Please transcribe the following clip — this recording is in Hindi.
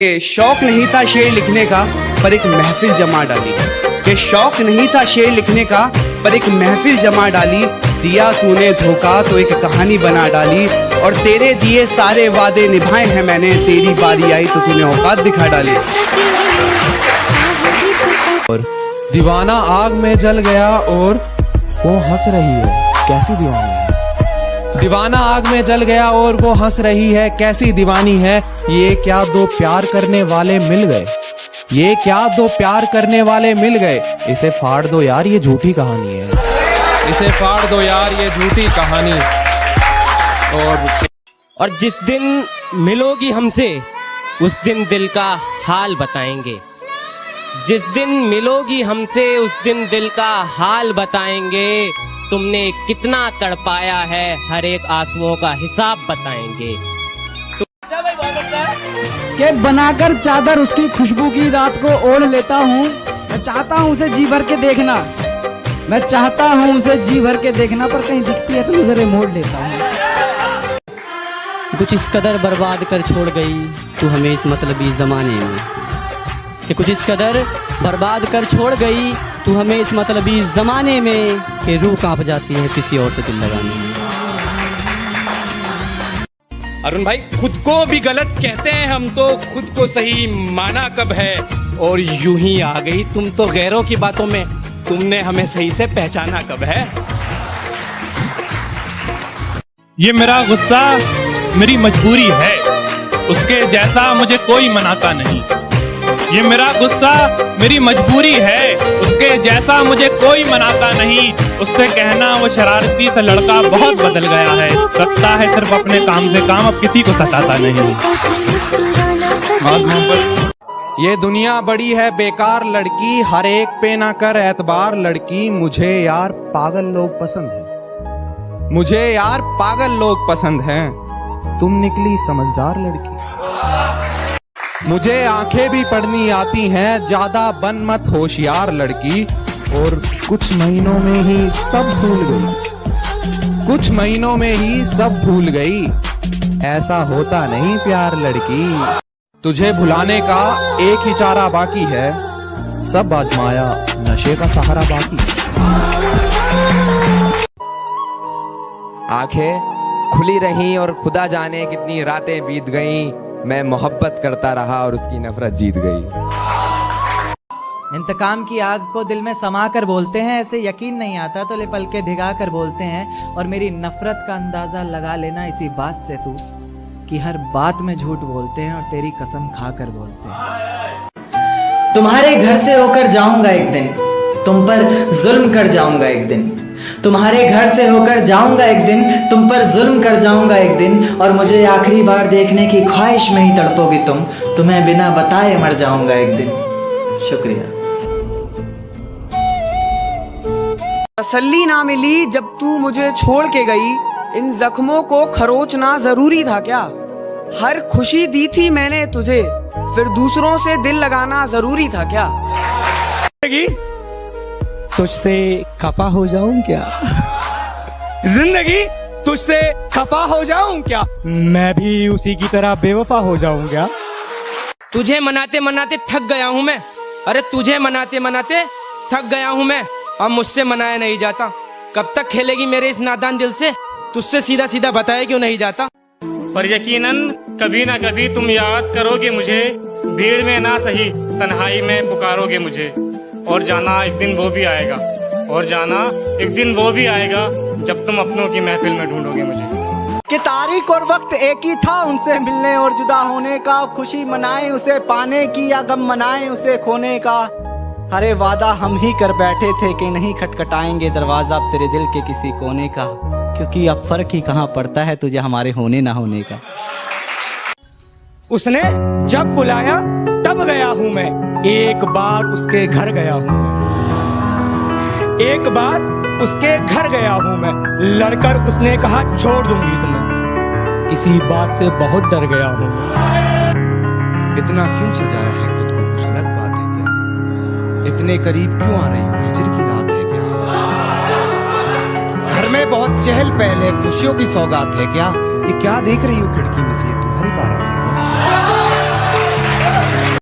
के शौक नहीं था शेर लिखने का पर एक महफिल जमा डाली। के शौक नहीं था शेर लिखने का पर एक महफिल जमा डाली। दिया तूने धोखा तो एक कहानी बना डाली। और तेरे दिए सारे वादे निभाए हैं मैंने। तेरी बारी आई तो तूने औकात दिखा डाली। और दीवाना आग में जल गया और वो हंस रही है, कैसी दीवानी है। दीवाना आग में जल गया और वो हंस रही है, कैसी दीवानी है। ये क्या दो प्यार करने वाले मिल गए, ये क्या दो प्यार करने वाले मिल गए। इसे फाड़ दो यार, ये झूठी कहानी है। इसे फाड़ दो यार, ये झूठी कहानी। और जिस दिन मिलोगी हमसे उस दिन दिल का हाल बताएंगे। जिस दिन मिलोगी हमसे उस दिन दिल का हाल बताएंगे। तुमने कितना तड़पाया है हर एक आंसुओं का हिसाब बताएंगे। अच्छा भाई, बहुत अच्छा है कि बनाकर चादर उसकी खुशबू की रात को ओढ़ लेता हूँ। मैं चाहता हूँ उसे जी भर के देखना, मैं चाहता हूँ उसे जी भर के देखना, पर कहीं दिखती है तो नजरें मोड़ लेता हूँ। कुछ इस कदर बर्बाद कर छोड़ गई तू हमें इस मतलबी जमाने में, कि कुछ इस कदर बर्बाद कर छोड़ गई तू हमें इस मतलबी जमाने में, कि रूह कांप जाती है किसी और से दिल लगाने में। अरुण भाई, खुद को भी गलत कहते हैं हम तो खुद को सही माना कब है। और यूं ही आ गई तुम तो गैरों की बातों में, तुमने हमें सही से पहचाना कब है। ये मेरा गुस्सा मेरी मजबूरी है, उसके जैसा मुझे कोई मनाता नहीं। ये मेरा गुस्सा मेरी मजबूरी है, उसके जैसा मुझे कोई मनाता नहीं। उससे कहना वो शरारती सा लड़का बहुत बदल गया है, रखता है सिर्फ अपने काम से काम, अब किसी को सताता नहीं। ये दुनिया बड़ी है बेकार लड़की, हर एक पे ना कर एतबार लड़की। मुझे यार पागल लोग पसंद हैं, मुझे यार पागल लोग पसंद हैं। तुम निकली समझदार लड़की। मुझे आंखें भी पढ़नी आती हैं, ज्यादा बन मत होशियार लड़की। और कुछ महीनों में ही सब भूल गई, कुछ महीनों में ही सब भूल गई। ऐसा होता नहीं प्यार लड़की। तुझे भुलाने का एक ही चारा बाकी है, सब आजमाया नशे का सहारा बाकी। आंखें खुली रहीं और खुदा जाने कितनी रातें बीत गईं। मैं मोहब्बत करता रहा और उसकी नफरत जीत गई। इंतकाम की आग को दिल में समा कर बोलते हैं, ऐसे यकीन नहीं आता तो ले पल के भिगा कर बोलते हैं। और मेरी नफरत का अंदाजा लगा लेना इसी बात से तू, कि हर बात में झूठ बोलते हैं और तेरी कसम खा कर बोलते हैं। तुम्हारे घर से होकर जाऊंगा एक दिन, तुम पर जुल्म कर जाऊंगा एक दिन। तुम्हारे घर से होकर जाऊंगा एक दिन, तुम पर जुल्म कर जाऊंगा एक दिन। और मुझे आखिरी बार देखने की ख्वाहिश में ही तड़पोगी तुम, तुम्हें बिना बताए मर जाऊंगा एक दिन। शुक्रिया। तसल्ली ना मिली जब तू मुझे छोड़ के गई, इन जख्मों को खरोचना जरूरी था क्या। हर खुशी दी थी मैंने तुझे, फिर दूसरों से दिल लगाना जरूरी था क्या। तुझसे खफा हो जाऊं क्या, जिंदगी तुझसे खफा हो जाऊं क्या, मैं भी उसी की तरह बेवफा हो जाऊं क्या। तुझे मनाते मनाते थक गया हूँ मैं, अरे तुझे मनाते मनाते थक गया हूँ मैं। अब मुझसे मनाया नहीं जाता, कब तक खेलेगी मेरे इस नादान दिल से, तुझसे सीधा सीधा बताया क्यों नहीं जाता। पर यकीनन कभी ना कभी तुम याद करोगे मुझे, भीड़ में ना सही तन्हाई में पुकारोगे मुझे। और जाना एक दिन वो भी आएगा, और जाना एक दिन वो भी आएगा जब तुम अपनों की महफिल में ढूंढोगे मुझे। कि तारीख और वक्त एक ही था उनसे मिलने और जुदा होने का। खुशी मनाए उसे पाने की या गम मनाए उसे खोने का। अरे वादा हम ही कर बैठे थे कि नहीं खटखटाएंगे दरवाजा अब तेरे दिल के किसी कोने का। क्योंकि अब फर्क ही कहाँ पड़ता है तुझे हमारे होने ना होने का। उसने जब बुलाया तब गया हूं मैं, एक बार उसके घर गया हूं, एक बार उसके घर गया हूं मैं। लड़कर उसने कहा छोड़ दूंगी तुम्हें, इसी बात से बहुत डर गया हूं। इतना क्यों सजाया है खुद को, कुछ अलग बात है क्या। इतने करीब क्यों आ रही हो, हिजर की रात है क्या। घर में बहुत चहल पहल है, खुशियों की सौगात है क्या। ये क्या देख रही हो खिड़की में से, ये तुम्हारी बारात